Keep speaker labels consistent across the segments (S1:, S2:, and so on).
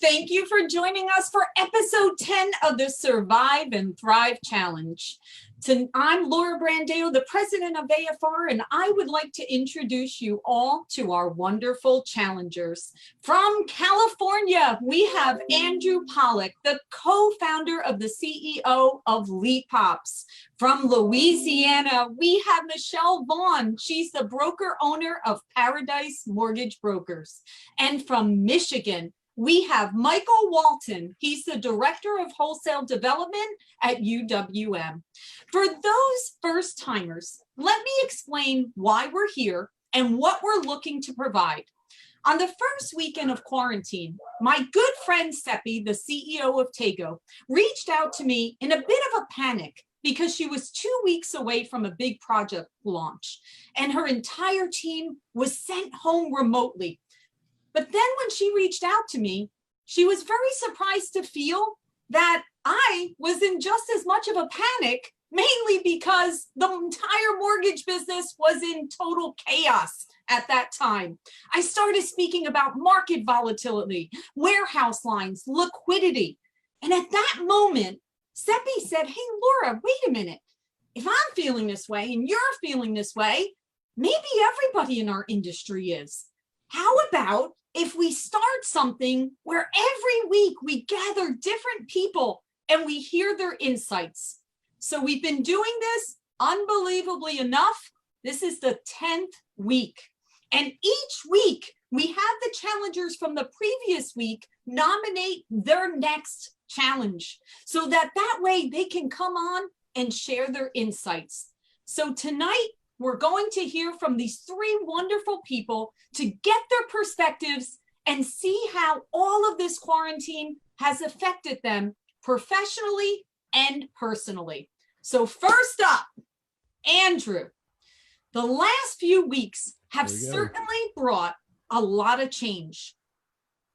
S1: Thank you for joining us for episode 10 of the Survive and Thrive Challenge. I'm Laura Brandao, the president of AFR, and I would like to introduce you all to our wonderful challengers. From California, we have Andrew Pawlak, the co-founder of the CEO of Leap Pops. From Louisiana, we have Michelle Vaughn. She's the broker owner of Paradise Mortgage Brokers. And from Michigan, we have Michael Walton. He's the Director of Wholesale Development at UWM. For those first timers, let me explain why we're here and what we're looking to provide. On the first weekend of quarantine, my good friend Seppi, the CEO of Tego, reached out to me in a bit of a panic because she was 2 weeks away from a big project launch and her entire team was sent home remotely. But then when she reached out to me, she was very surprised to feel that I was in just as much of a panic, mainly because the entire mortgage business was in total chaos at that time. I started speaking about market volatility, warehouse lines, liquidity. And at that moment, Seppi said, "Hey, Laura, wait a minute. If I'm feeling this way and you're feeling this way, maybe everybody in our industry is. How about if we start something where every week we gather different people and we hear their insights?" So we've been doing this, unbelievably enough. This is the 10th week. And each week we have the challengers from the previous week nominate their next challenge so that way they can come on and share their insights. So tonight, we're going to hear from these three wonderful people to get their perspectives and see how all of this quarantine has affected them professionally and personally. So first up, Andrew, the last few weeks have certainly brought a lot of change.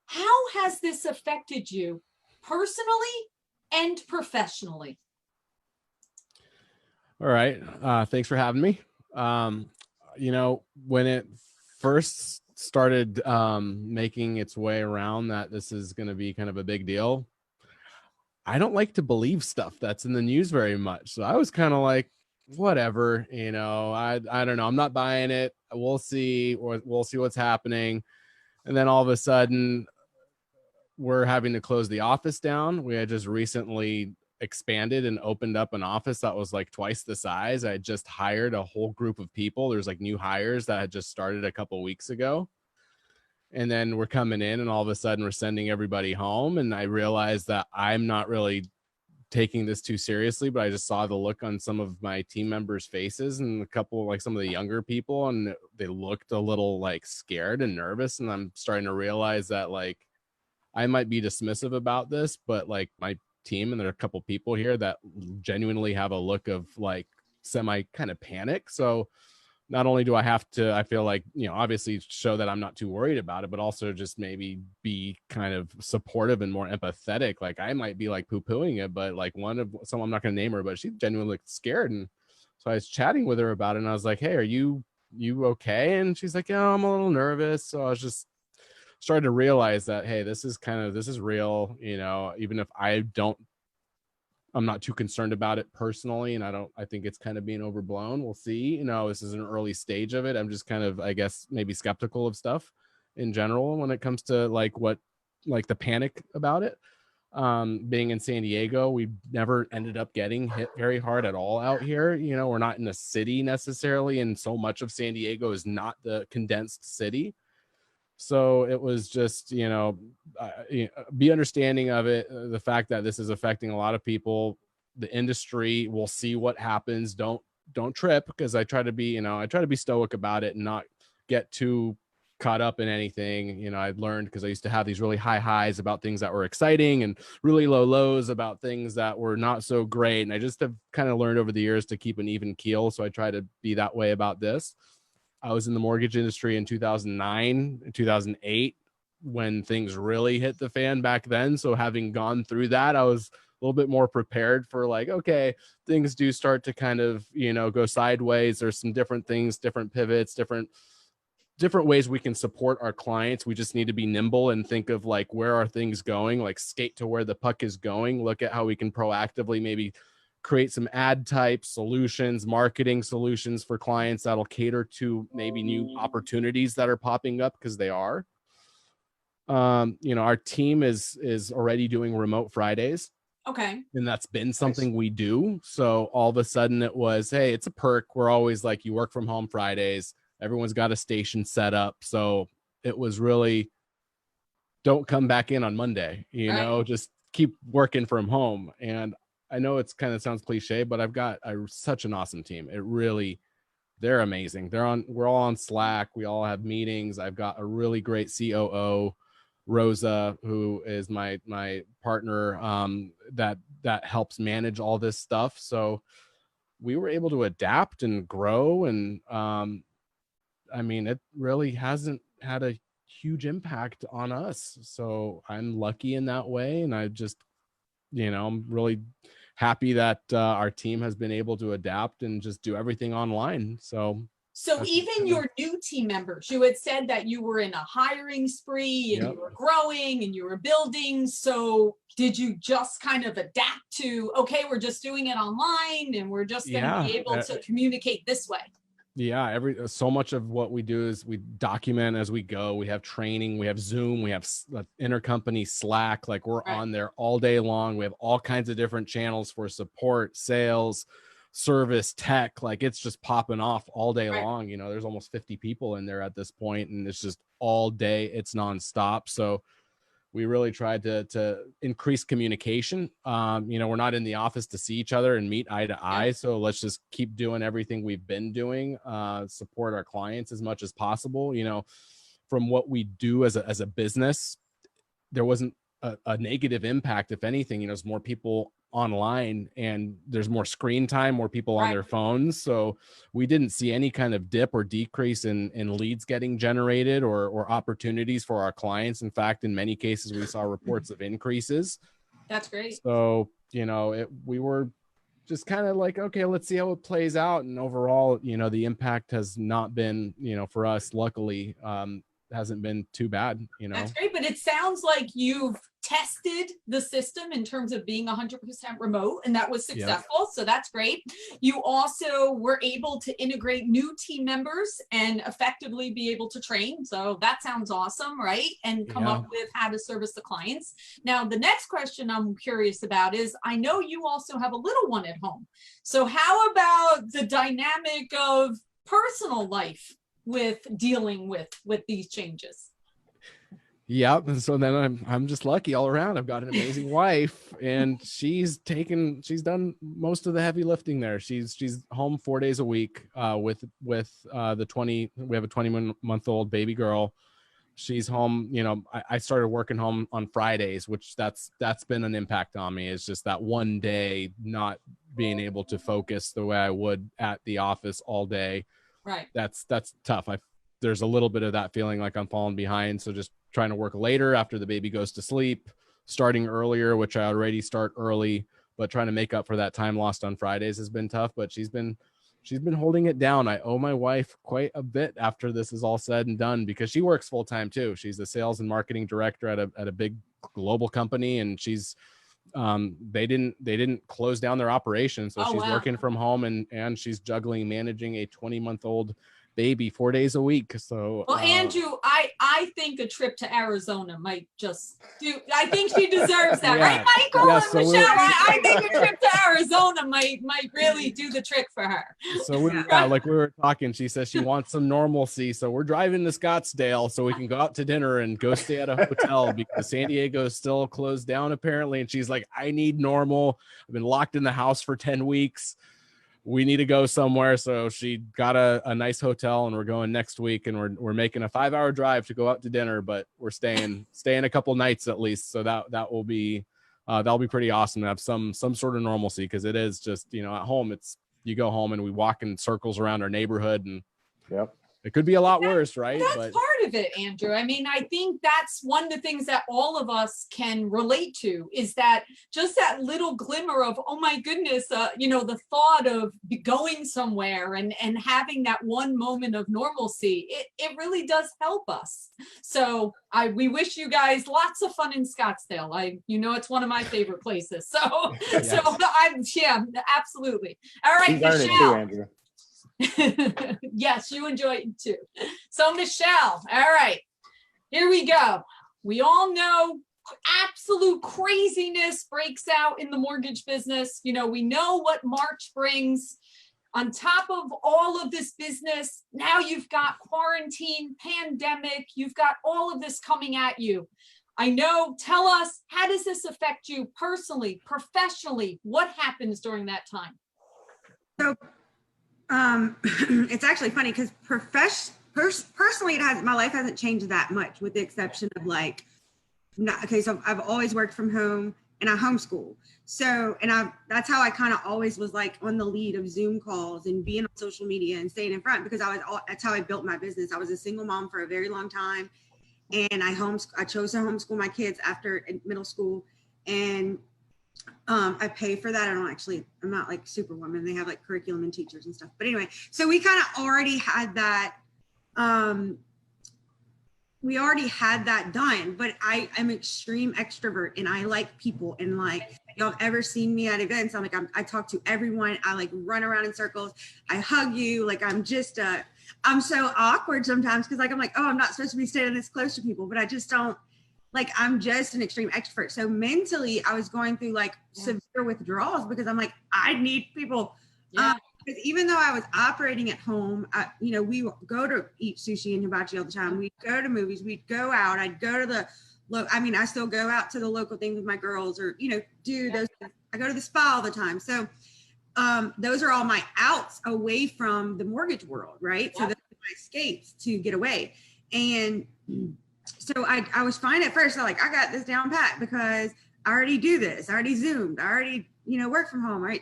S1: How has this affected you personally and professionally?
S2: All right. Thanks for having me. When it first started making its way around that this is going to be kind of a big deal, I don't like to believe stuff that's in the news very much. So I was kind of like, whatever, I don't know. I'm not buying it. We'll see, or we'll see what's happening. And then all of a sudden we're having to close the office down. We had just recently expanded and opened up an office that was like twice the size. I had just hired a whole group of people. There's like new hires that had just started a couple of weeks ago. And then we're coming in and all of a sudden we're sending everybody home. And I realized that I'm not really taking this too seriously, but I just saw the look on some of my team members' faces and some of the younger people, and they looked a little like scared and nervous. And I'm starting to realize that like I might be dismissive about this, but like my team, and there are a couple people here that genuinely have a look of like semi kind of panic. So not only do I have to, I feel like, obviously show that I'm not too worried about it, but also just maybe be kind of supportive and more empathetic. Like I might be like poo-pooing it, but like someone, I'm not going to name her, but she genuinely looked scared. And so I was chatting with her about it and I was like, "Hey, are you okay?" And she's like, "Yeah, I'm a little nervous." So I was just started to realize that, hey, this is real, even if I'm not too concerned about it personally. And I think it's kind of being overblown. We'll see, this is an early stage of it. I'm just kind of, I guess, maybe skeptical of stuff in general when it comes to the panic about it. Being in San Diego, we never ended up getting hit very hard at all out here. We're not in a city necessarily. And so much of San Diego is not the condensed city. So it was just, be understanding of it, the fact that this is affecting a lot of people, the industry. We'll see what happens. Don't trip, because I try to be stoic about it and not get too caught up in anything. I've learned, because I used to have these really high highs about things that were exciting and really low lows about things that were not so great. And I just have kind of learned over the years to keep an even keel. So I try to be that way about this. I was in the mortgage industry in 2009, 2008, when things really hit the fan back then. So having gone through that, I was a little bit more prepared for like, okay, things do start to kind of, go sideways. There's some different things, different pivots, different different ways we can support our clients. We just need to be nimble and think of like, where are things going? Like skate to where the puck is going. Look at how we can proactively maybe create some ad type solutions, marketing solutions for clients that'll cater to maybe new opportunities that are popping up, because they are. Our team is already doing remote Fridays.
S1: Okay.
S2: And that's been something we do. So all of a sudden it was, hey, it's a perk. We're always like, you work from home Fridays. Everyone's got a station set up. So it was really, don't come back in on Monday, just keep working from home. And I know it's kind of sounds cliche, but I've got such an awesome team. They're amazing. We're all on Slack. We all have meetings. I've got a really great COO, Rosa, who is my partner, that helps manage all this stuff. So we were able to adapt and grow. And it really hasn't had a huge impact on us. So I'm lucky in that way. And I just, I'm really happy that our team has been able to adapt and just do everything online. So
S1: even your new team members, you had said that you were in a hiring spree and you were growing and you were building. So did you just kind of adapt to, okay, we're just doing it online and we're just going to be able to communicate this way?
S2: Yeah, so much of what we do is we document as we go. We have training, we have Zoom, we have intercompany Slack. Like we're on there all day long. We have all kinds of different channels for support, sales, service, tech. Like it's just popping off all day long. There's almost 50 people in there at this point, and it's just all day. It's nonstop. So we really tried to increase communication. We're not in the office to see each other and meet eye to eye. So let's just keep doing everything we've been doing, support our clients as much as possible. From what we do as a business, there wasn't a negative impact. If anything, there's more people online and there's more screen time, more people on their phones. So we didn't see any kind of dip or decrease in leads getting generated or opportunities for our clients. In fact, in many cases, we saw reports of increases.
S1: That's great.
S2: So, we were just kind of like, okay, let's see how it plays out. And overall, the impact has not been, for us, luckily, hasn't been too bad.
S1: That's great. But it sounds like you've tested the system in terms of being 100% remote, and that was successful. So that's great. You also were able to integrate new team members and effectively be able to train. So that sounds awesome, right? And come up with how to service the clients. Now, the next question I'm curious about is, I know you also have a little one at home. So how about the dynamic of personal life with dealing with these changes?
S2: Yep. And so then I'm just lucky all around. I've got an amazing wife, and she's done most of the heavy lifting there. She's home 4 days a week with we have a 20-month-old baby girl. She's home. I started working home on Fridays, which that's been an impact on me. It's just that one day not being able to focus the way I would at the office all day.
S1: Right.
S2: That's tough. There's a little bit of that feeling like I'm falling behind. So just trying to work later after the baby goes to sleep, starting earlier, which I already start early, but trying to make up for that time lost on Fridays has been tough. But she's been holding it down. I owe my wife quite a bit after this is all said and done, because she works full time too. She's a sales and marketing director at a big global company, and she's they didn't close down their operation. So she's working from home and she's juggling managing a 20-month-old baby 4 days a week. So
S1: Andrew, I think a trip to Arizona might just do. I think she deserves that, right, Michael and Michelle? I think a trip to Arizona might really do the trick for her.
S2: So like we were talking, she says she wants some normalcy. So we're driving to Scottsdale so we can go out to dinner and go stay at a hotel, because San Diego is still closed down apparently. And she's like, I need normal. I've been locked in the house for 10 weeks. We need to go somewhere. So she got a nice hotel, and we're going next week, and we're making a 5-hour drive to go out to dinner, but we're staying a couple nights at least. So that'll be pretty awesome to have some sort of normalcy, because it is just, at home, you go home and we walk in circles around our neighborhood, and It could be a lot worse, right?
S1: That's part of it, Andrew. I mean, I think that's one of the things that all of us can relate to, is that just that little glimmer of, oh my goodness, the thought of going somewhere and having that one moment of normalcy, it really does help us. So we wish you guys lots of fun in Scottsdale. It's one of my favorite places. So, yes. Absolutely. All right, Michelle. Yes, you enjoy it too. So Michelle, all right, here we go. We all know absolute craziness breaks out in the mortgage business. We know what March brings. On top of all of this business, now you've got quarantine, pandemic, you've got all of this coming at you. I know, tell us, how does this affect you personally, professionally? What happens during that time?
S3: So it's actually funny because personally, my life hasn't changed that much, with the exception of so I've always worked from home and I homeschool. So, that's how I kind of always was like on the lead of Zoom calls and being on social media and staying in front, because that's how I built my business. I was a single mom for a very long time, and I chose to homeschool my kids after middle school, and I pay for that. I'm not like Superwoman. They have like curriculum and teachers and stuff. But anyway, so we kind of already had that. We already had that done, but I am extreme extrovert and I like people, and like, y'all have ever seen me at events, I talk to everyone. I like run around in circles. I hug you. Like, I'm so awkward sometimes, because I'm like, oh, I'm not supposed to be standing this close to people, but I just don't. Like, I'm just an extreme extrovert. So mentally, I was going through severe withdrawals, because I'm like, I need people.
S1: Yeah.
S3: Because even though I was operating at home, we go to eat sushi and hibachi all the time. We'd go to movies. We'd go out. I'd go to I still go out to the local things with my girls, or, do those things. I go to the spa all the time. So those are all my outs away from the mortgage world, right? Yeah. So those are my escapes to get away. And so I was fine at first. I got this down pat, because I already do this. I already Zoomed. I already, work from home, right?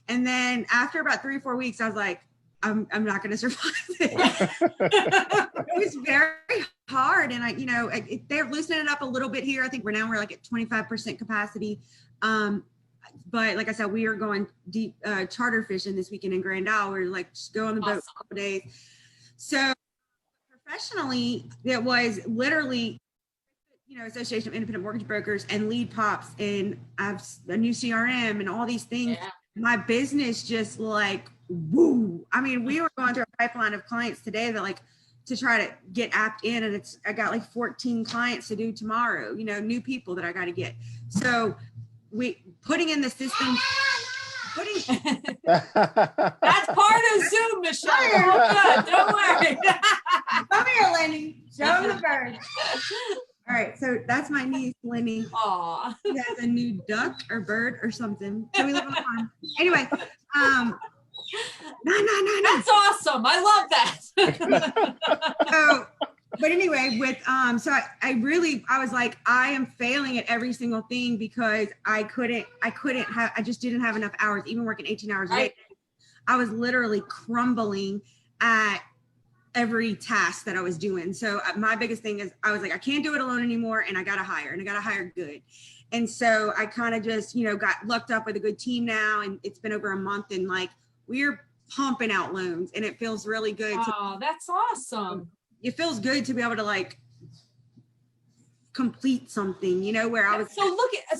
S3: And then after about 3 or 4 weeks, I was like, I'm not going to survive this. It was very hard. And they're loosening it up a little bit here. I think we're like at 25% capacity. But like I said, we are going deep charter fishing this weekend in Brandao. We're like, just go on the boat a couple days. So professionally, it was literally, Association of Independent Mortgage Brokers and lead pops, and I have a new CRM and all these things. Yeah. My business just woo. I mean, we were going through a pipeline of clients today that to try to get apped in, and I got 14 clients to do tomorrow, new people that I got to get. So putting in the system,
S1: that's part of Zoom, Michelle. Oh, good. Don't worry.
S3: Come here, Lenny. Show him the bird. All right, so that's my niece, Lenny.
S1: Aw.
S3: She has a new duck or bird or something. So we live on the farm. Anyway, no.
S1: That's awesome. I love that.
S3: But anyway, so I was like, I am failing at every single thing, because I just didn't have enough hours, even working 18 hours a day. I was literally crumbling at every task that I was doing. So my biggest thing is, I was like, I can't do it alone anymore, and I got to hire good. And so I kind of just, got lucked up with a good team now, and it's been over a month, and we're pumping out loans, and it feels really good.
S1: Oh, that's awesome.
S3: It feels good to be able to complete something, where I was.
S1: So look at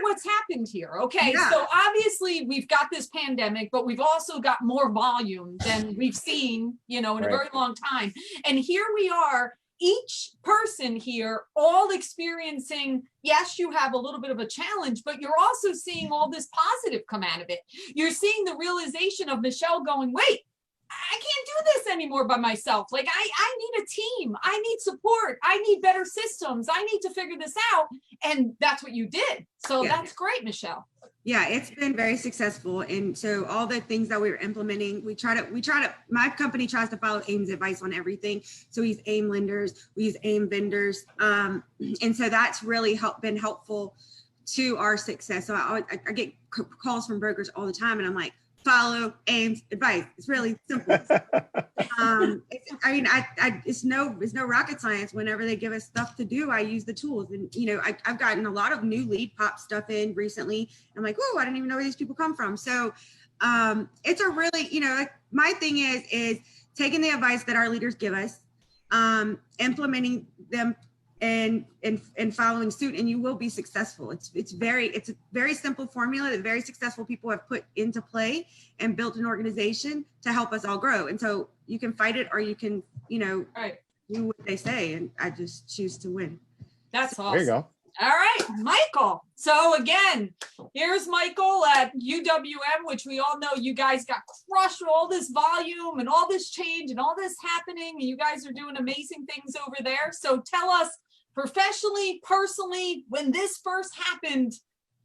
S1: what's happened here. Okay. Yeah. So obviously we've got this pandemic, but we've also got more volume than we've seen, in a very long time. And here we are, each person here, all experiencing, yes, you have a little bit of a challenge, but you're also seeing all this positive come out of it. You're seeing the realization of Michelle going, wait, I can't do this anymore by myself. I need a team. I need support. I need better systems. I need to figure this out. And that's what you did. So That's great, Michelle.
S3: Yeah, it's been very successful. And so all the things that we were implementing, my company tries to follow AIM's advice on everything. So we use AIM lenders, we use AIM vendors. And so that's really been helpful to our success. So I get calls from brokers all the time, and I'm like, follow Aim's advice. It's really simple. It's no rocket science. Whenever they give us stuff to do, I use the tools. And, I've gotten a lot of new lead pop stuff in recently. I'm like, oh, I didn't even know where these people come from. So it's a really, my thing is taking the advice that our leaders give us, implementing them and following suit, and you will be successful. It's a very simple formula that very successful people have put into play and built an organization to help us all grow. And so you can fight it, or you can,
S1: right,
S3: do what they say. And I just choose to win.
S1: That's awesome.
S4: There you go.
S1: All right, Michael. So again, here's Michael at UWM, which we all know you guys got crushed with all this volume and all this change and all this happening. And you guys are doing amazing things over there. So tell us, professionally, personally, when this first happened,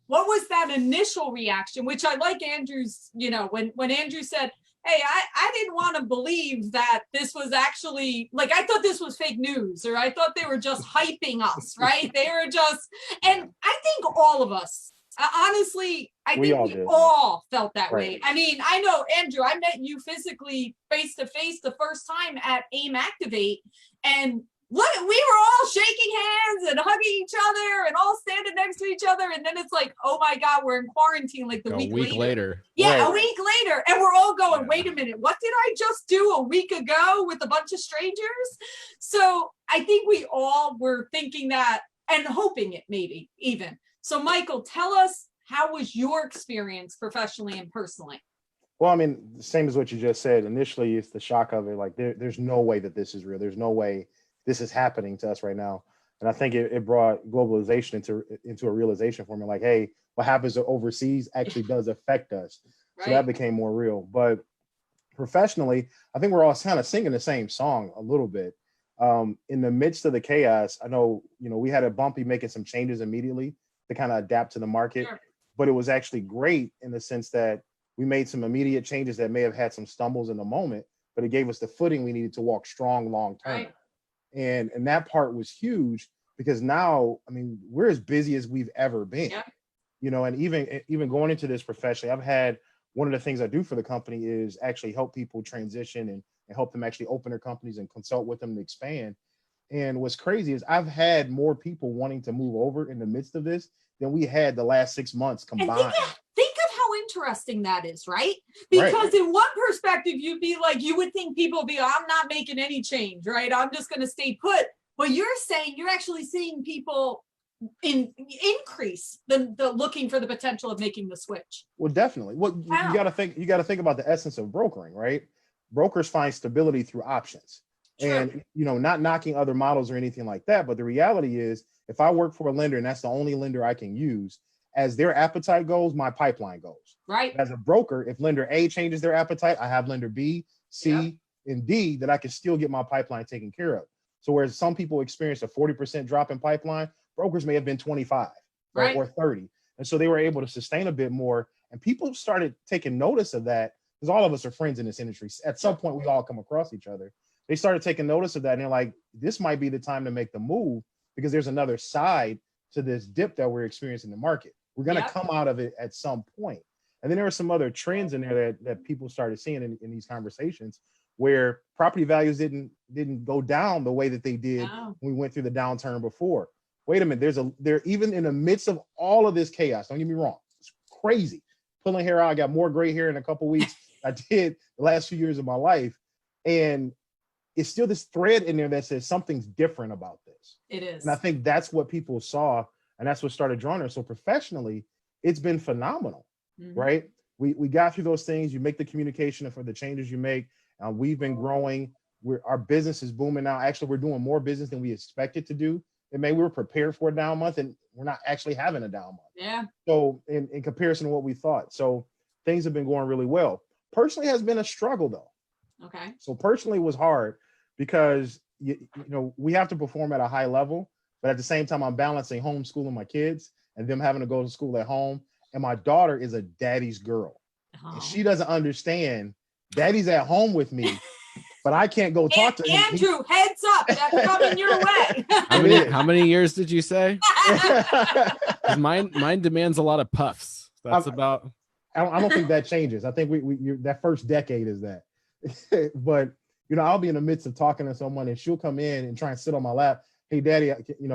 S1: what was that initial reaction? Which I like Andrew's, when Andrew said, hey, I didn't want to believe that this was actually, like, I thought this was fake news, or I thought they were just hyping us, right? They were just, and I think all of us, honestly, we all felt that way. I mean, I know, Andrew, I met you physically face to face the first time at AIM Activate, and look, we were all shaking hands and hugging each other and all standing next to each other. And then it's like, oh my God, we're in quarantine like the week later. Yeah, right. A week later. And we're all going, wait a minute, what did I just do a week ago with a bunch of strangers? So I think we all were thinking that and hoping it maybe even. So Michael, tell us, how was your experience professionally and personally?
S4: Well, I mean, the same as what you just said. Initially, it's the shock of it. Like there's no way that this is real. There's no way this is happening to us right now. And I think it brought globalization into a realization for me, like, hey, what happens overseas actually does affect us. Right. So that became more real. But professionally, I think we're all kind of singing the same song a little bit. In the midst of the chaos, I know, we had a bumpy making some changes immediately to kind of adapt to the market, sure. But it was actually great in the sense that we made some immediate changes that may have had some stumbles in the moment, but it gave us the footing we needed to walk strong long-term. Right. And that part was huge because now, I mean, we're as busy as we've ever been, and even going into this professionally, I've had one of the things I do for the company is actually help people transition and help them actually open their companies and consult with them to expand. And what's crazy is I've had more people wanting to move over in the midst of this than we had the last 6 months combined.
S1: Think of how interesting that is, right? Because in one perspective, you'd be like, you would think people would be, I'm not making any change, right? I'm just going to stay put. But you're saying you're actually seeing people increase the looking for the potential of making the switch.
S4: Well, definitely. Well, wow. you got to think about the essence of brokering, right? Brokers find stability through options. Sure. And, not knocking other models or anything like that. But the reality is, if I work for a lender and that's the only lender I can use, as their appetite goes, my pipeline goes.
S1: Right.
S4: As a broker, if lender A changes their appetite, I have lender B, C, and D that I can still get my pipeline taken care of. So whereas some people experience a 40% drop in pipeline, brokers may have been 25 or 30. And so they were able to sustain a bit more. And people started taking notice of that because all of us are friends in this industry. At some point, we all come across each other. They started taking notice of that. And they're like, this might be the time to make the move because there's another side to this dip that we're experiencing in the market. We're going to come out of it at some point. And then there were some other trends in there that people started seeing in these conversations where property values didn't go down the way that they did when we went through the downturn before. Wait a minute, they're even in the midst of all of this chaos. Don't get me wrong. It's crazy. Pulling hair out, I got more gray hair in a couple weeks I did the last few years of my life. And it's still this thread in there that says something's different about this.
S1: It is.
S4: And I think that's what people saw. And that's what started drawing her. So professionally, it's been phenomenal, right? We got through those things. You make the communication for the changes you make. We've been growing. Our business is booming now. Actually, we're doing more business than we expected to do. And maybe we were prepared for a down month and we're not actually having a down month.
S1: Yeah.
S4: So in comparison to what we thought. So things have been going really well. Personally has been a struggle though.
S1: Okay.
S4: So personally it was hard because, we have to perform at a high level. But at the same time, I'm balancing homeschooling my kids and them having to go to school at home. And my daughter is a daddy's girl. And she doesn't understand daddy's at home with me, but I can't go talk to him.
S1: Andrew, heads up, that's coming your way.
S2: How many years did you say? Mine demands a lot of puffs. That's about.
S4: I don't think that changes. I think that first decade is that. But I'll be in the midst of talking to someone and she'll come in and try and sit on my lap. Hey, daddy,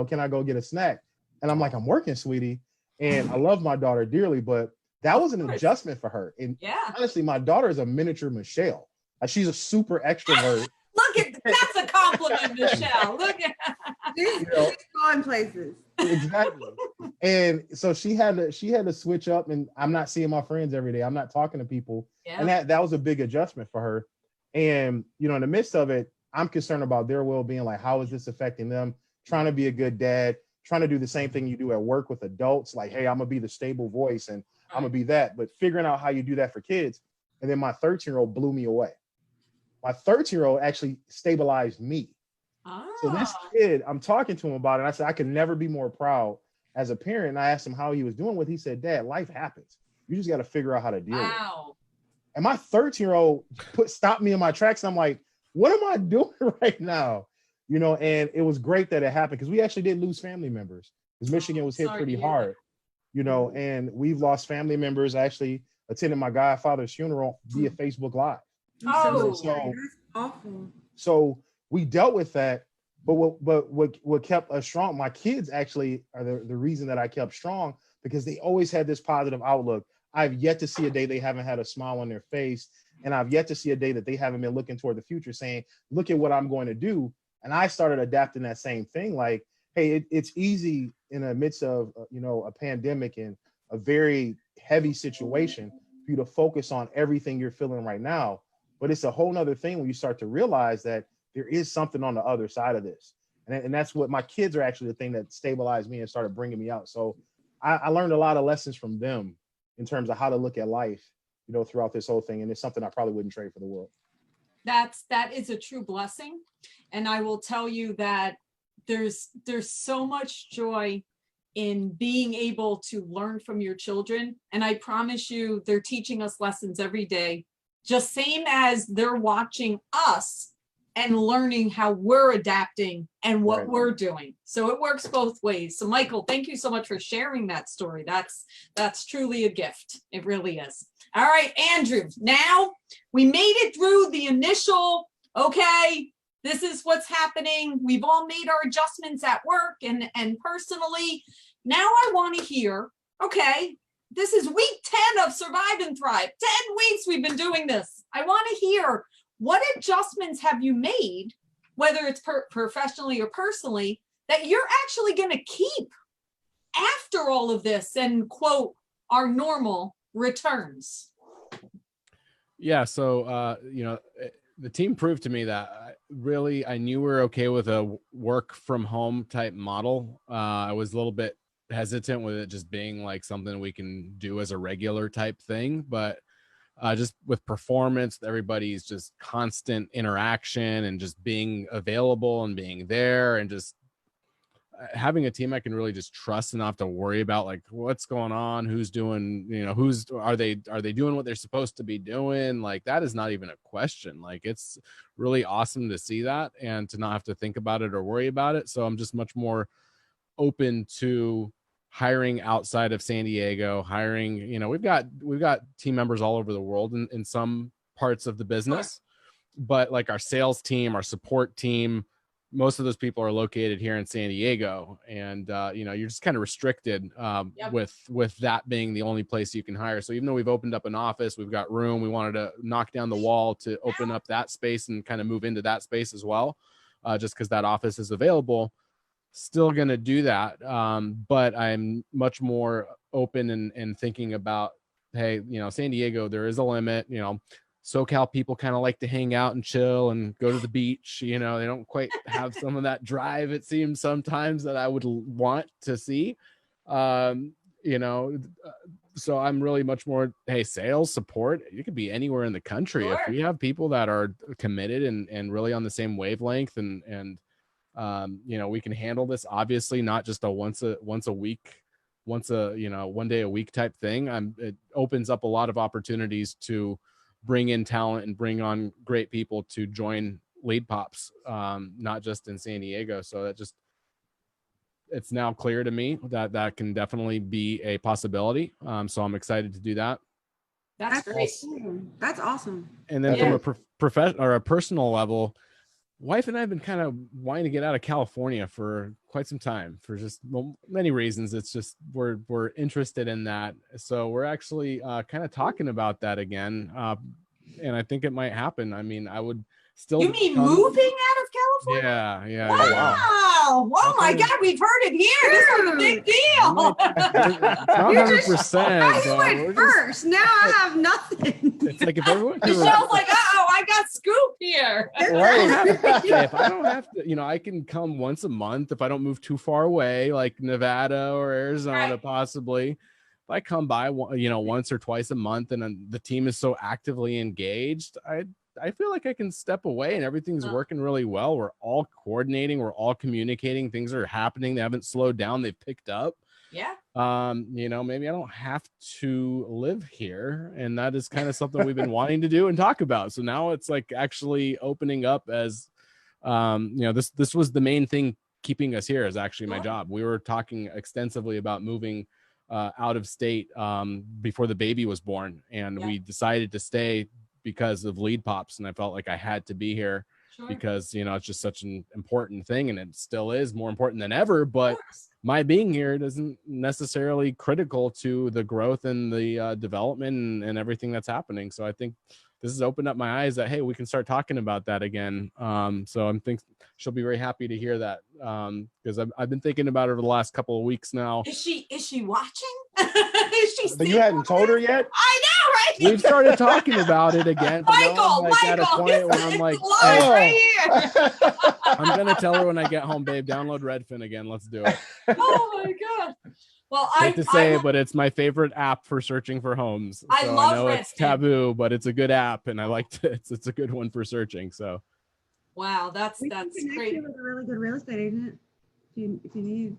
S4: can I go get a snack? And I'm like, I'm working, sweetie. And I love my daughter dearly, but that was an adjustment for her. And honestly, my daughter is a miniature Michelle. Like, she's a super extrovert.
S1: That's a compliment, Michelle. Look at
S3: she's going places.
S4: Exactly. And so she had to switch up, and I'm not seeing my friends every day. I'm not talking to people. Yeah. And that was a big adjustment for her. And in the midst of it, I'm concerned about their well-being. Like, how is this affecting them? Trying to be a good dad, trying to do the same thing you do at work with adults. Like, hey, I'm gonna be the stable voice and I'm gonna be that, but figuring out how you do that for kids. And then my 13-year-old blew me away. My 13-year-old actually stabilized me. So this kid, I'm talking to him about it. I said, I could never be more proud as a parent. And I asked him how he was doing with it. He said, Dad, life happens. You just got to figure out how to deal with it. And my 13-year-old stopped me in my tracks. And I'm like, what am I doing right now? And it was great that it happened, because we actually did lose family members, because Michigan was hit pretty hard, and we've lost family members. I actually attended my godfather's funeral via Facebook Live.
S3: That's awful.
S4: So we dealt with that, but what kept us strong, my kids actually are the reason that I kept strong, because they always had this positive outlook. I've yet to see a day they haven't had a smile on their face, and I've yet to see a day that they haven't been looking toward the future saying, look at what I'm going to do. And I started adapting that same thing. Like, hey, it's easy in the midst of a pandemic and a very heavy situation for you to focus on everything you're feeling right now. But it's a whole nother thing when you start to realize that there is something on the other side of this. And that's what my kids are actually the thing that stabilized me and started bringing me out. So I learned a lot of lessons from them in terms of how to look at life, throughout this whole thing. And it's something I probably wouldn't trade for the world.
S1: That is a true blessing. And I will tell you that there's so much joy in being able to learn from your children. And I promise you, they're teaching us lessons every day, just same as they're watching us and learning how we're adapting and what we're doing. So it works both ways. So Michael, thank you so much for sharing that story. That's truly a gift. It really is. All right, Andrew, now we made it through the initial, okay, this is what's happening. We've all made our adjustments at work and personally. Now I want to hear, okay, this is week 10 of Survive and Thrive. 10 weeks we've been doing this. I want to hear, what adjustments have you made, whether it's professionally or personally, that you're actually going to keep after all of this and, quote, our normal returns?
S2: Yeah. So, the team proved to me that I knew we were okay with a work from home type model. I was a little bit hesitant with it just being like something we can do as a regular type thing, but just with performance, everybody's just constant interaction and just being available and being there and just having a team I can really just trust and not have to worry about like what's going on, who's doing, are they doing what they're supposed to be doing? Like, that is not even a question. Like, it's really awesome to see that and to not have to think about it or worry about it. So I'm just much more open to hiring outside of San Diego, hiring, we've got team members all over the world in some parts of the business, but like our sales team, our support team, most of those people are located here in San Diego. And, you're just kind of restricted with that being the only place you can hire. So even though we've opened up an office, we've got room, we wanted to knock down the wall to open up that space and kind of move into that space as well, just because that office is available. Still going to do that. But I'm much more open and thinking about, hey, San Diego, there is a limit. SoCal people kind of like to hang out and chill and go to the beach. They don't quite have some of that drive, it seems sometimes, that I would want to see. So I'm really much more, hey, sales support, you could be anywhere in the country. Sure. If we have people that are committed and really on the same wavelength and we can handle this, obviously not just a one day a week type thing. It opens up a lot of opportunities to bring in talent and bring on great people to join Lead Pops, not just in San Diego. So it's now clear to me that can definitely be a possibility. So I'm excited to do that.
S1: That's great.
S3: Cool. That's awesome.
S2: And then
S1: Yeah.
S2: from a professional or a personal level, wife and I have been kind of wanting to get out of California for quite some time for just many reasons. It's just we're interested in that, so we're actually kind of talking about that again, and I think it might happen. I mean, I would still.
S1: You mean moving out of California?
S2: Yeah.
S1: Wow.
S2: Yeah.
S1: Oh my God, we've heard it here. This is a big deal.
S2: Not 100%.
S3: I went first. Now I have nothing.
S2: It's like if everyone.
S1: Michelle's like, oh, I got scoop here.
S2: If I don't have to, I can come once a month if I don't move too far away, like Nevada or Arizona,
S1: Right.
S2: possibly. If I come by, once or twice a month, and the team is so actively engaged, I feel like I can step away and everything's working really well. We're all coordinating, we're all communicating, things are happening. They haven't slowed down, they've picked up.
S1: Yeah.
S2: Maybe I don't have to live here, and that is kind of something we've been wanting to do and talk about. So now it's like actually opening up as this was the main thing keeping us here, is actually my job. We were talking extensively about moving out of state before the baby was born, and we decided to stay because of lead pops, and I felt like I had to be here. Sure. Because it's just such an important thing, and it still is more important than ever. But my being here isn't necessarily critical to the growth and the development and everything that's happening. So I think this has opened up my eyes that, hey, we can start talking about that again. So I'm think she'll be very happy to hear that, because I've been thinking about it over the last couple of weeks now.
S1: Is she watching? Is she?
S4: But you hadn't told her yet?
S1: I know, right?
S2: We've started talking about it again. But now I'm at a point where I'm like,
S1: hey, right here.
S2: I'm gonna tell her when I get home, babe, download Redfin again. Let's do it.
S1: Oh my God. Well, I
S2: hate to say it, but it's my favorite app for searching for homes.
S1: I love
S2: know
S1: Redfin.
S2: It's taboo, but it's a good app, and I liked it. It's a good one for searching. So,
S1: wow, that's
S3: We can connect
S1: great.
S3: you with a really good real estate agent if you need.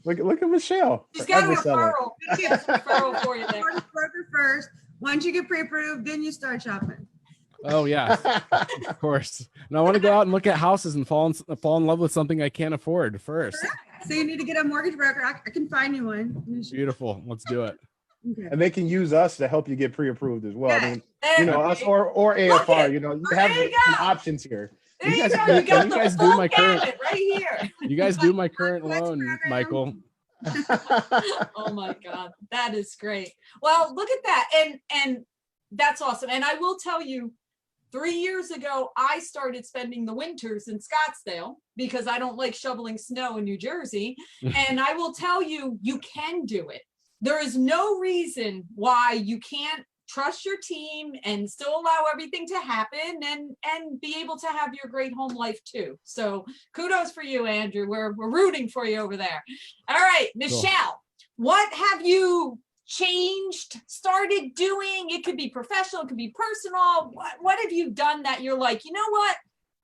S4: Look at Michelle.
S1: She's got a referral. She has a referral for you there.
S3: Broker first. Once you get pre-approved, then you start shopping.
S2: oh yeah, of course. And I want to go out and look at houses and fall in love with something I can't afford first.
S3: So you need to get a mortgage broker. I can find you one.
S2: Beautiful. Let's do it.
S3: Okay.
S4: And they can use us to help you get pre-approved as well.
S3: Yeah.
S4: I mean, us or AFR. You have some options here.
S1: There
S2: You
S1: you
S2: guys-
S1: go. You
S2: can
S1: got
S2: you
S1: the
S2: guys do
S1: full
S2: my current-
S1: gamut right here.
S2: You guys do my current
S3: What's
S2: loan,
S3: program?
S2: Michael.
S1: Oh my God, that is great. Well, look at that, and that's awesome. And I will tell you, 3 years ago, I started spending the winters in Scottsdale because I don't like shoveling snow in New Jersey. And I will tell you, you can do it. There is no reason why you can't trust your team and still allow everything to happen and be able to have your great home life too. So kudos for you, Andrew. We're rooting for you over there. All right, Michelle, what have you changed, started doing? It could be professional, it could be personal. What have you done that you're like, you know what?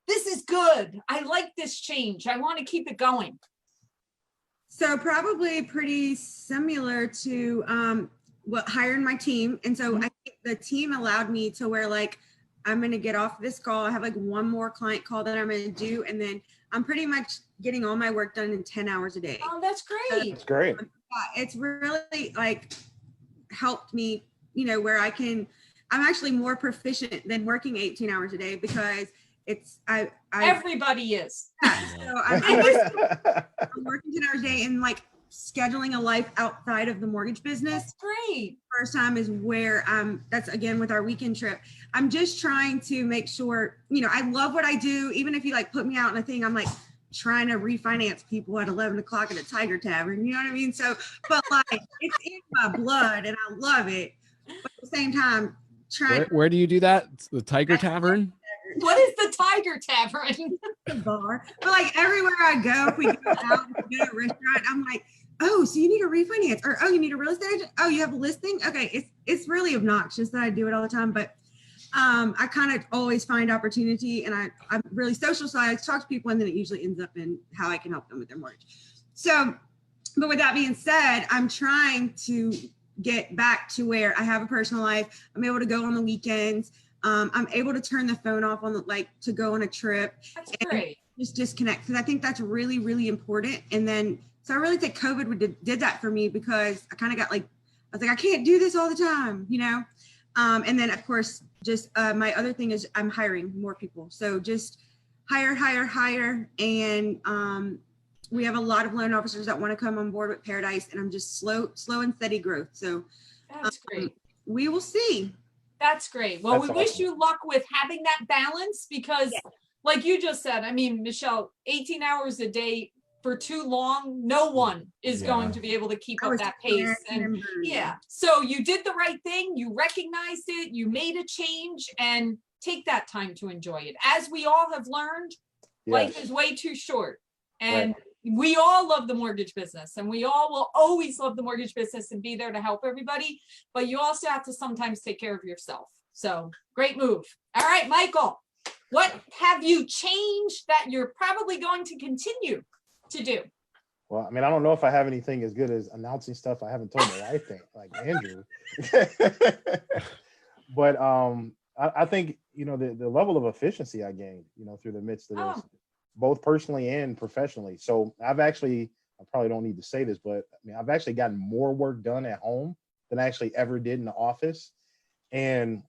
S1: This is good. I like this change. I want to keep it going.
S3: So probably pretty similar to hiring my team. And so I think the team allowed me to where like, I'm going to get off this call. I have like one more client call that I'm going to do. And then I'm pretty much getting all my work done in 10 hours a day.
S1: Oh, that's great.
S4: That's great.
S3: It's really like helped me, where I'm actually more proficient than working 18 hours a day because
S1: Everybody is.
S3: So I'm working 10 hours a day and like scheduling a life outside of the mortgage business.
S1: That's great.
S3: First time is where that's again with our weekend trip. I'm just trying to make sure, I love what I do. Even if you like put me out in a thing, I'm like trying to refinance people at 11 o'clock at a Tiger Tavern. You know what I mean? So, but like it's in my blood and I love it. But at the same time,
S2: Where do you do that? It's the Tiger Tavern?
S1: What is the Tiger Tavern?
S3: The bar. But like everywhere I go, if we go out, if we go to a restaurant, I'm like, oh, so you need a refinance, or oh, you need a real estate agent. Oh, you have a listing. Okay, it's really obnoxious that I do it all the time, but I kind of always find opportunity, and I'm really social, so I talk to people, and then it usually ends up in how I can help them with their mortgage. So, but with that being said, I'm trying to get back to where I have a personal life. I'm able to go on the weekends. I'm able to turn the phone off on to go on a trip.
S1: That's great.
S3: Just disconnect, because I think that's really, really important. And then, so I really think COVID did that for me, because I kind of got like, I was like, I can't do this all the time, And then of course, just my other thing is I'm hiring more people. So just hire. And we have a lot of loan officers that want to come on board with Paradise, and I'm just slow and steady growth. So
S1: That's great.
S3: We will see.
S1: That's great. Well,
S4: That's
S1: we wish
S4: awesome.
S1: you luck with having that balance because like you just said, I mean, Michelle, 18 hours a day for too long, no one is going to be able to keep up that pace. And so you did the right thing. You recognized it, you made a change, and take that time to enjoy it. As we all have learned, life is way too short. And we all love the mortgage business, and we all will always love the mortgage business and be there to help everybody. But you also have to sometimes take care of yourself. So great move. All right, Michael, what have you changed that you're probably going to continue to do?
S4: Well, I mean, I don't know if I have anything as good as announcing stuff I haven't told my wife, like Andrew. But I think, you know, the level of efficiency I gained, you know, through the midst of this, both personally and professionally. So I probably don't need to say this, but I mean, I've actually gotten more work done at home than I actually ever did in the office. And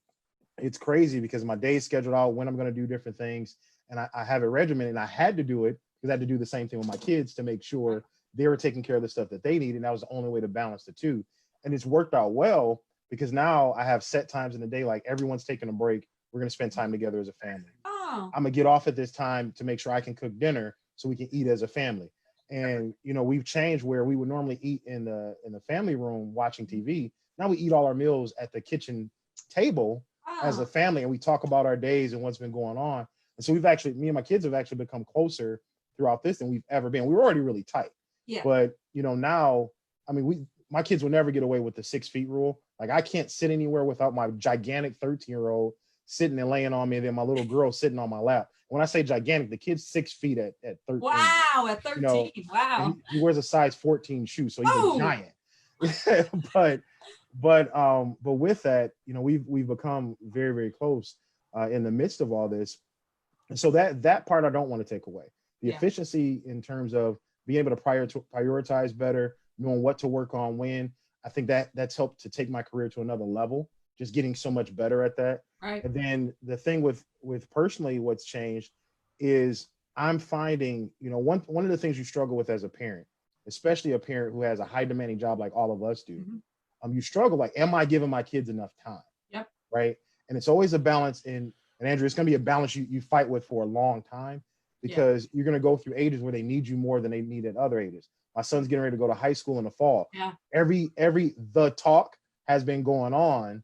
S4: it's crazy because my day's scheduled out when I'm going to do different things. And I have a regimen, and I had to do it because I had to do the same thing with my kids to make sure they were taking care of the stuff that they need. And that was the only way to balance the two. And it's worked out well because now I have set times in the day, like everyone's taking a break. We're going to spend time together as a family. I'm going to get off at this time to make sure I can cook dinner so we can eat as a family. And, you know, we've changed where we would normally eat in the family room watching TV. Now we eat all our meals at the kitchen table as a family, and we talk about our days and what's been going on. And so me and my kids have actually become closer throughout this than we've ever been. We were already really tight. But, you know, now, I mean, my kids will never get away with the 6 feet rule. Like, I can't sit anywhere without my gigantic 13-year-old sitting and laying on me, and then my little girl sitting on my lap. When I say gigantic, the kid's 6 feet at 13.
S1: Wow, at 13. You know,
S3: wow.
S4: He wears a size 14 shoe, so he's a giant. but with that, you know, we've become very, very close in the midst of all this. And so that part I don't want to take away. The efficiency in terms of being able to prioritize better, knowing what to work on when. I think that's helped to take my career to another level, just getting so much better at that.
S1: Right.
S4: And then the thing with personally what's changed is I'm finding, you know, one of the things you struggle with as a parent, especially a parent who has a high demanding job like all of us do, you struggle, like, am I giving my kids enough time?
S1: Yep.
S4: Right. And it's always a balance and Andrew, it's going to be a balance you fight with for a long time, because you're going to go through ages where they need you more than they need at other ages. My son's getting ready to go to high school in the fall.
S1: Yeah.
S4: The talk has been going on,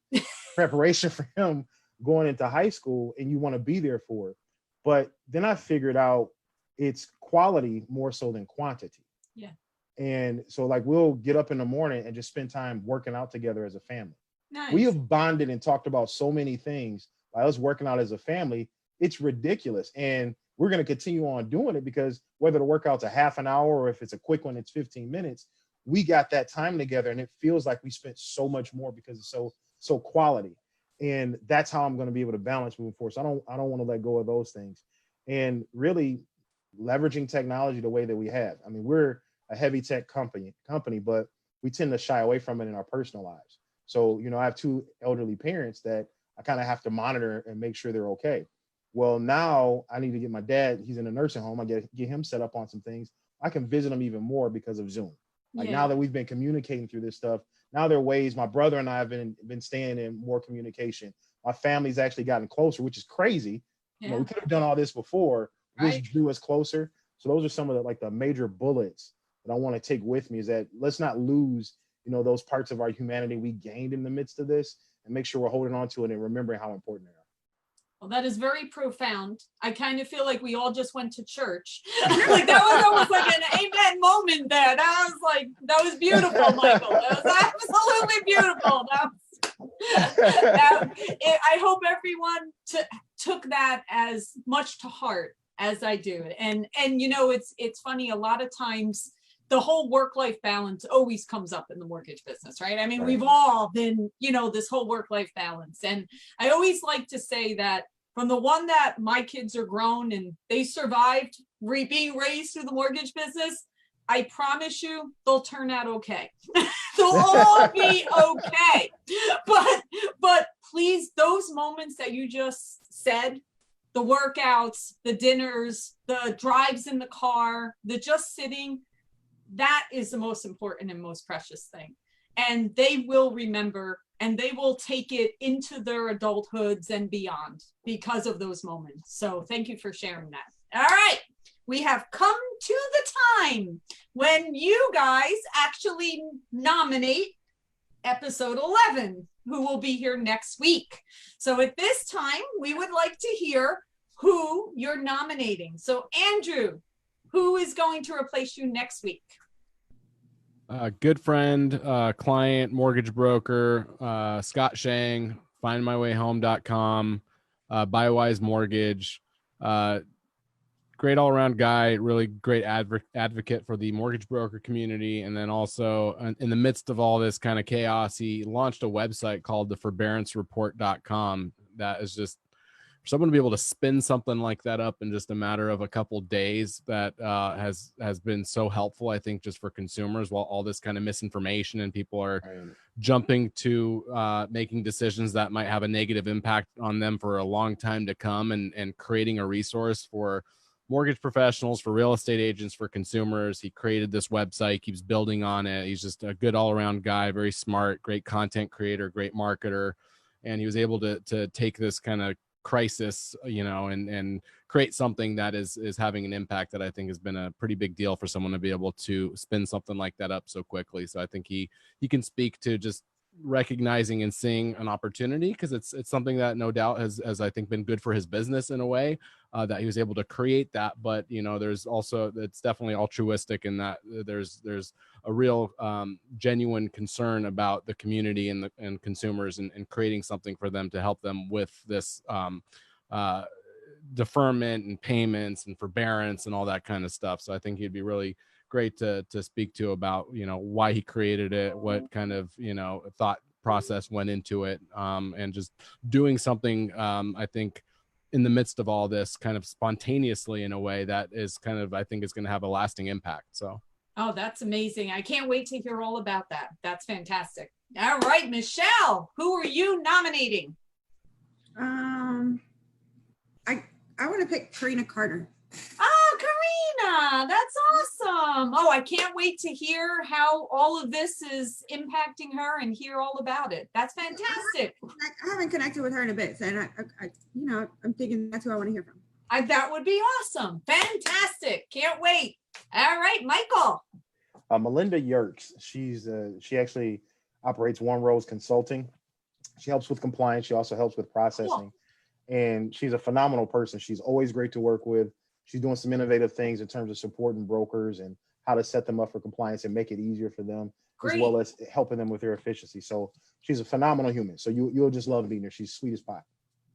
S4: preparation for him going into high school, and you want to be there for it. But then I figured out it's quality more so than quantity.
S1: Yeah.
S4: And so, like, we'll get up in the morning and just spend time working out together as a family.
S1: Nice.
S4: We have bonded and talked about so many things by us working out as a family. It's ridiculous. And we're going to continue on doing it because whether the workout's a half an hour or if it's a quick one, it's 15 minutes, we got that time together, and it feels like we spent so much more because it's so quality. And that's how I'm going to be able to balance moving forward. So I don't want to let go of those things, and really leveraging technology the way that we have. I mean, we're a heavy tech company, but we tend to shy away from it in our personal lives. So, you know, I have 2 elderly parents that I kind of have to monitor and make sure they're okay. Well, now I need to get my dad, he's in a nursing home. I get him set up on some things. I can visit him even more because of Zoom. Like, now that we've been communicating through this stuff, now there are ways my brother and I have been staying in more communication. My family's actually gotten closer, which is crazy. You know, we could have done all this before. This drew us closer. So those are some of the major bullets that I want to take with me, is that let's not lose, you know, those parts of our humanity we gained in the midst of this, and make sure we're holding on to it and remembering how important they are.
S1: Well, that is very profound. I kind of feel like we all just went to church. Like, that was almost like an amen moment there. That was beautiful, Michael. That was absolutely beautiful. I hope everyone took that as much to heart as I do. And you know, it's funny, a lot of times the whole work-life balance always comes up in the mortgage business, right? I mean, we've all been, you know, this whole work-life balance. And I always like to say that from the one that my kids are grown and they survived being raised through the mortgage business, I promise you they'll turn out okay. They'll all be okay. But those moments that you just said, the workouts, the dinners, the drives in the car, the just sitting, that is the most important and most precious thing. And they will remember, and they will take it into their adulthoods and beyond because of those moments. So thank you for sharing that. All right. We have come to the time when you guys actually nominate episode 11, who will be here next week. So at this time, we would like to hear who you're nominating. So Andrew, who is going to replace you next week?
S2: Good friend, client, mortgage broker, Scott Shang, findmywayhome.com, Buywise Mortgage, great all-around guy, really great advocate for the mortgage broker community. And then also in the midst of all this kind of chaos, he launched a website called the forbearancereport.com that is just for someone to be able to spin something like that up in just a matter of a couple days that has been so helpful, I think, just for consumers, while all this kind of misinformation and people are jumping to making decisions that might have a negative impact on them for a long time to come, and creating a resource for mortgage professionals, for real estate agents, for consumers. He created this website, keeps building on it. He's just a good all-around guy, very smart, great content creator, great marketer. And he was able to take this kind of crisis, and create something that is having an impact that I think has been a pretty big deal for someone to be able to spin something like that up so quickly. So I think he can speak to just recognizing and seeing an opportunity, because it's something that no doubt has I think been good for his business in a way, that he was able to create that. But there's also, it's definitely altruistic in that there's a real genuine concern about the community and consumers, and creating something for them to help them with this deferment and payments and forbearance and all that kind of stuff. So I think he'd be really great to speak to about why he created it, what kind of thought process went into it, and just doing something I think in the midst of all this kind of spontaneously in a way that is kind of, I think, is going to have a lasting impact. So
S1: oh, that's amazing. I can't wait to hear all about that. That's fantastic. All right, Michelle, who are you nominating?
S3: I want to pick Karina Carter.
S1: Oh, Karina, that's awesome. Oh, I can't wait to hear how all of this is impacting her and hear all about it. That's fantastic.
S3: I haven't connected with her in a bit, and I'm thinking that's who I want to hear from.
S1: That would be awesome. Fantastic. Can't wait. All right, Michael.
S4: Melinda Yerkes. She actually operates One Rose Consulting. She helps with compliance. She also helps with processing.
S1: Cool.
S4: And she's a phenomenal person. She's always great to work with. She's doing some innovative things in terms of supporting brokers and how to set them up for compliance and make it easier for them,
S1: Great.
S4: As well as helping them with their efficiency. So she's a phenomenal human. So you'll just love meeting her. She's sweet as pie.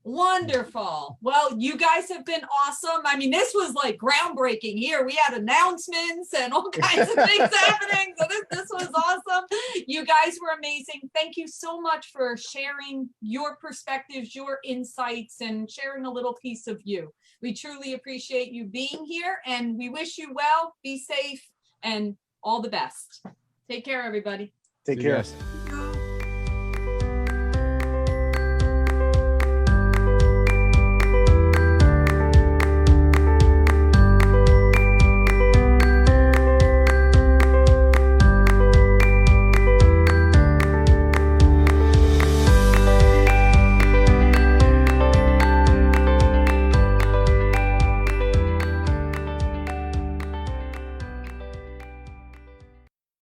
S1: Wonderful. Well, you guys have been awesome. I mean, this was like groundbreaking here. We had announcements and all kinds of things happening. So this was awesome. You guys were amazing. Thank you so much for sharing your perspectives, your insights, and sharing a little piece of you. We truly appreciate you being here, and we wish you well, be safe, and all the best. Take care, everybody.
S4: Take care.
S2: Yes.